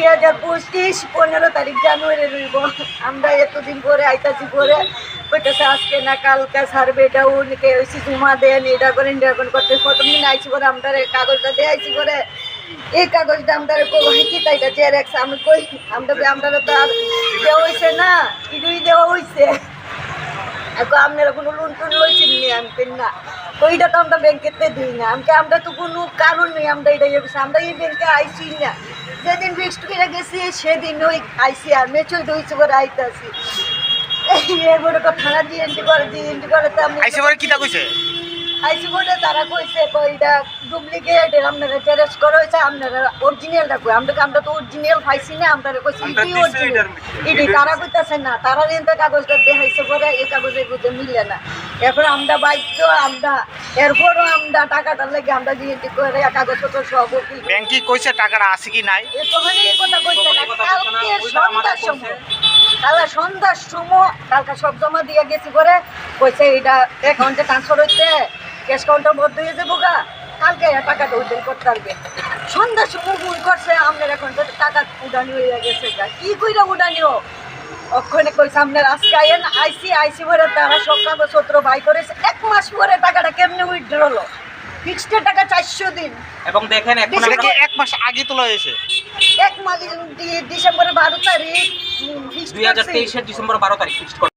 2025 15 তারিখ জানুয়ারি রইব। আমরা এতদিন পরে আইতাছি পরে কইতেছে আজকে না কালকে সার্ভে ডাউনকে হয়েছি জমা দেন এটা করেন করতে প্রথম দিন আইছি পরে আমরা কাগজটা দিয়ে আইছি পরে এই কাগজটা আমরা কি তাই জেরক্স আমি কই আমরা তো আর দেওয়া হয়েছে না ইডুই দেওয়া হয়েছে এখন আপনারা কোনো লোন টোন লইছেন নি আমি না ওইটা তো আমরা ব্যাংকেতে দিই না আমরা তো কোনো কারণ নেই আমরা এটা আমরা এই ব্যাংকে আইসি না যেদিন ফিক্সড করে গেছি সেদিন ওই আইসি আর মেচুর হয়েছে করে আইতাছি এরপরে তো থানা ডিএনটি করে তো আমি আইসি বলে তারা কইছে কইটা ডুপ্লিকেট আপনারা জেরক্স করা হয়েছে আপনারা অরিজিনালটা কই আমরা তো অরিজিনাল পাইছি না আমরা কইছি ইডি তারা কইতাছে না তারা নিয়ে কাগজটা দেখাইছে পরে এই কাগজের মধ্যে মিলে না এরপর আমরা বাধ্য আমরা এরপরও আমরা টাকাটা লেগে আমরা ডিএনটি করে কাগজপত্র সব ব্যাংকে কইছে টাকাটা আছে কি নাই তখন এই কথা কইছে না কালকে সন্ধ্যার সময় সন্ধ্যার সময় কালকে সব জমা দিয়ে গেছি পরে কইছে এটা অ্যাকাউন্টে ট্রান্সফার হইতে ক্যাশ কাউন্টার বন্ধ হয়ে যাবো গা কালকে টাকাটা উদ্ধার করতে পারবে সন্ধ্যার সময় ভুল করছে আপনার এখন তো টাকা উড়ানি হয়ে গেছে কি কইরা উড়ানিও ওখানে কইছে আপনার আজকে আইসি পরে তারা সব কাগজপত্র বাই করেছে 1 মাস পরে টাকাটা কেমনে উইথড্র হলো ফিক্সড টাকা 400 দিন এবং দেখেন এখন কি 1 মাস আগে তোলা হয়েছে 1 মাস ডিসেম্বরের 12 তারিখ 2023 এর ডিসেম্বর 12 তারিখ ফিক্সড